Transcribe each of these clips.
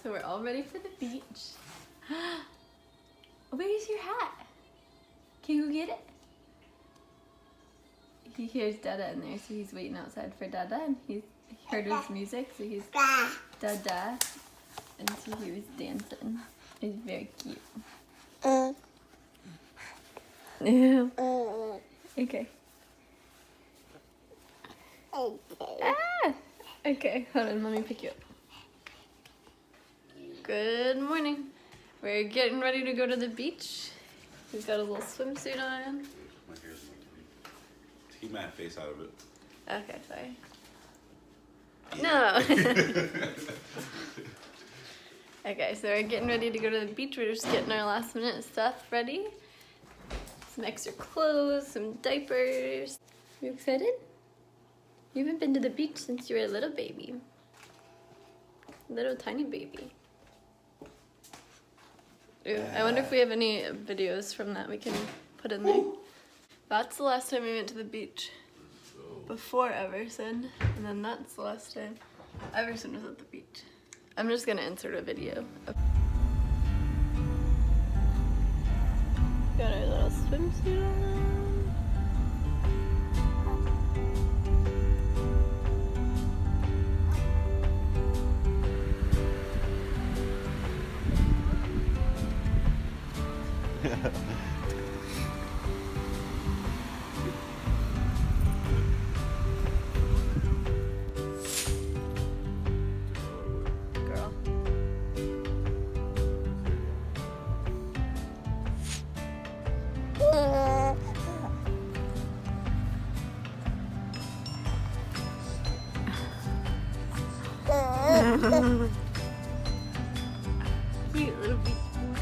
So we're all ready for the beach. Where's your hat? Can you go get it? He hears Dada in there, so he's waiting outside for Dada, and he heard his music, so he's Dada, and so he was dancing. It's very cute. Okay. Ah! Okay, hold on, let me pick you up. Good morning. We're getting ready to go to the beach. He's got a little swimsuit on. My hair's keep my face out of it. Okay, sorry. No. Okay, so we're getting ready to go to the beach. We're just getting our last minute stuff ready. Some extra clothes, some diapers. You excited? You haven't been to the beach since you were a little baby. Little tiny baby. Ooh, I wonder if we have any videos from that we can put in there. That's the last time we went to the beach. Before Everson, and then that's the last time Everson was at the beach. I'm just gonna insert a video. Got our little swimsuit on. Girl. Cute little beach boy.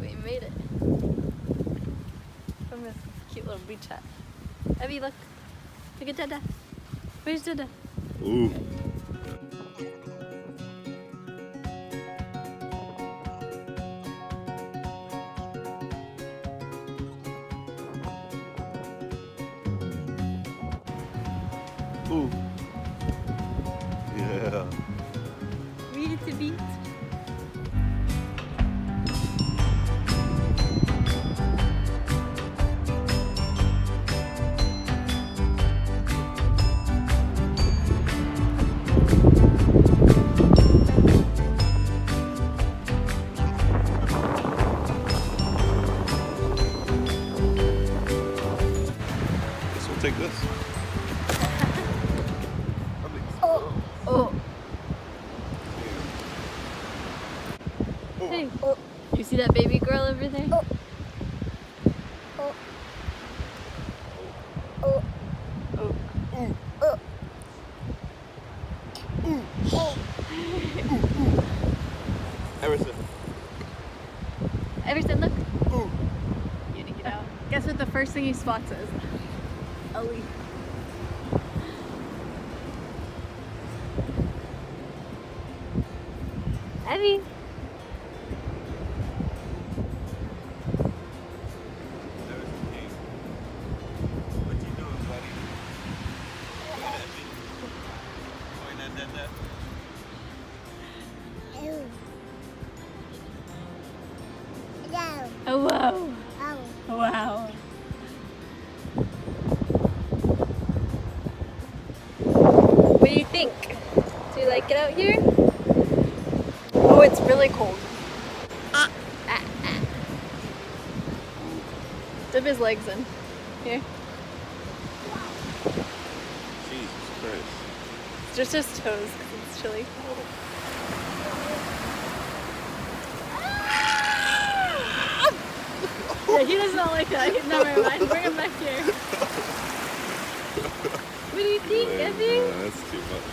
We made it. From this cute little beach hut. Evie, look. Look at Dada. Where's Dada? Ooh. Ooh. Yeah. Read it to beat. Guess we'll take this. Oh. Hey, you see that baby girl over there? Everson. Everson, look. You need to get out. Guess what the first thing he spots is? A leaf. Evie. What you doing, buddy? Point at me. Point at that. Oh, wow. Oh. Wow. What do you think? Do you like it out here? Oh, it's really cold. Ah, ah. Dip his legs in. Here. Jesus Christ. It's just his toes because it's chilly. Yeah, he does not like that. Never mind. Bring him back here. What do you think, Evie? That's too much.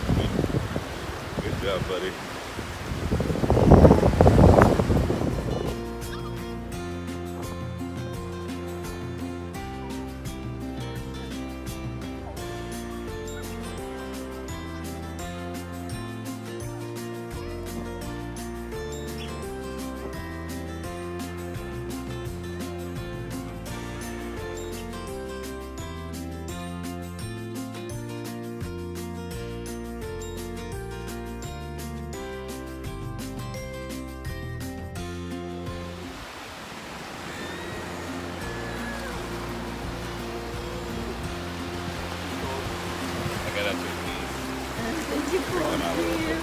Good job, buddy. I got out your knees. Thank you for Run out a little bit.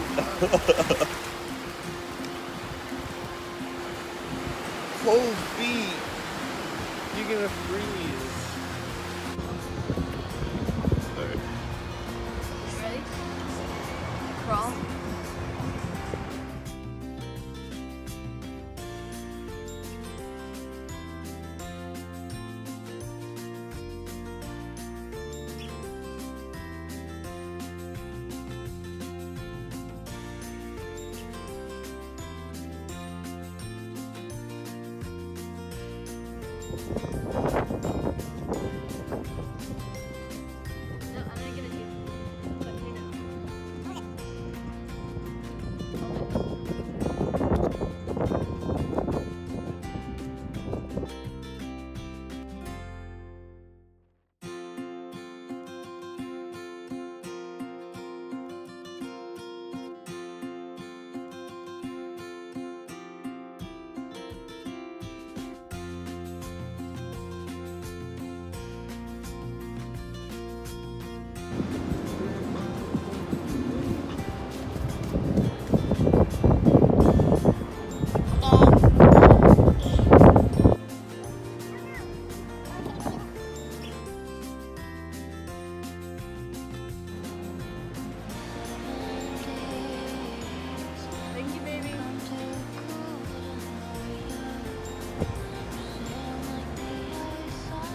Cold feet. You're gonna freeze. Alright. Ready? Crawl. No, I'm gonna give it to you. Let me know. Thank you, baby.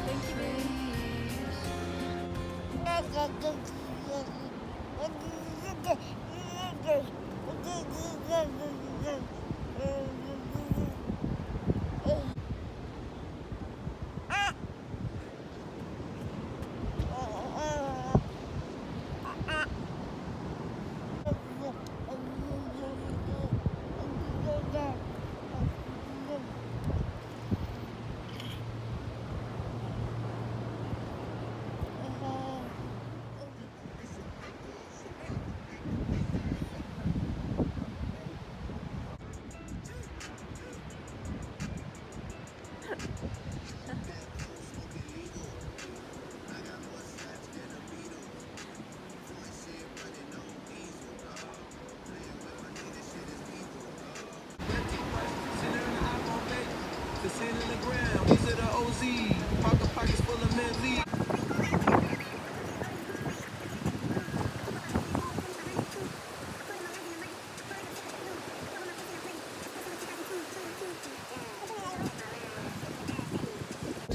Thank you, baby.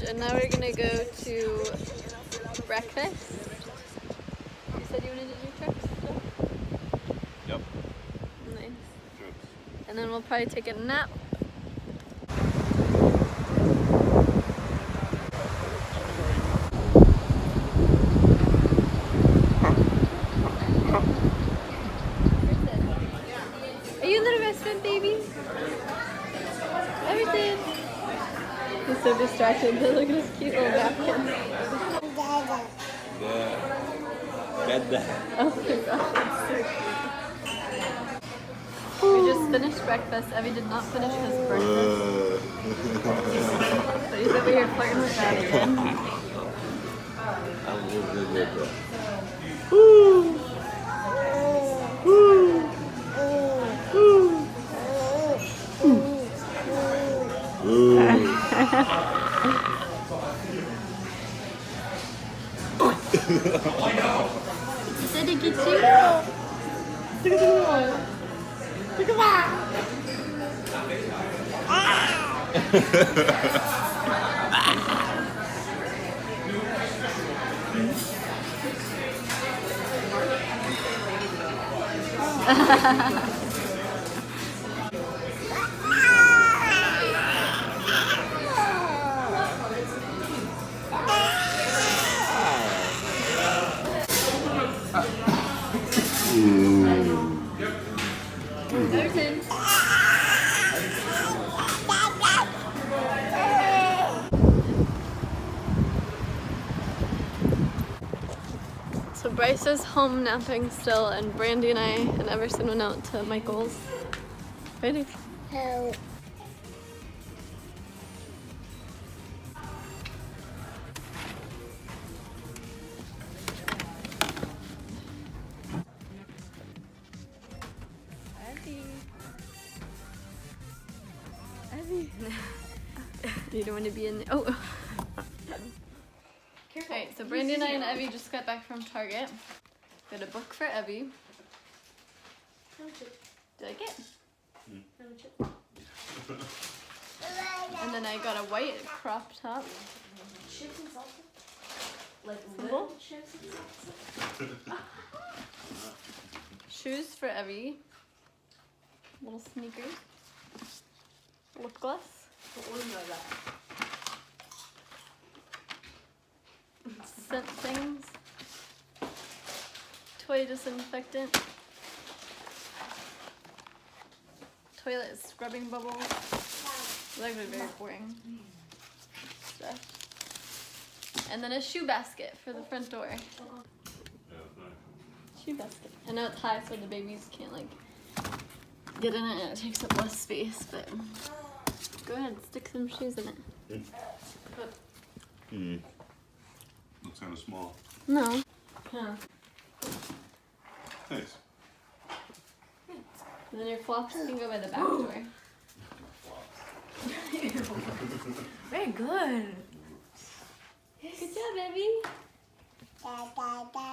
And now we're gonna go to breakfast. You said you wanted to do trucks still? Yep. Nice. Trips. And then we'll probably take a nap. Are you a little best friend, baby? distracted. Look at his cute little napkin. Dada. Oh my gosh, that's so cute. We just finished breakfast. Evie did not finish his breakfast. So he's over here flirting with Dad again. I'm good. Did he get you? Everton. So Bryce is home napping still, and Brandy and I and Everson went out to Michael's. Ready? Help. Evie. You don't want to be in there. Oh. Alright, so Brandy and I and Evie just got back from Target. Got a book for Evie. Did I get? And then I got a white crop top. Chips and salsa? Like Simple. little chips and salsa? Shoes for Evie. Little sneakers. Lip gloss. What was that? Scent things. Toy disinfectant. Toilet scrubbing bubbles. Those are very boring stuff. And then a shoe basket for the front door. Shoe basket. I know it's high so the babies can't like get in it and it takes up less space, but go ahead, stick some shoes in it. Looks kind of small. No. Huh. Nice. And then your flops can go by the back door. Very good. Good job, baby. Da, da, da.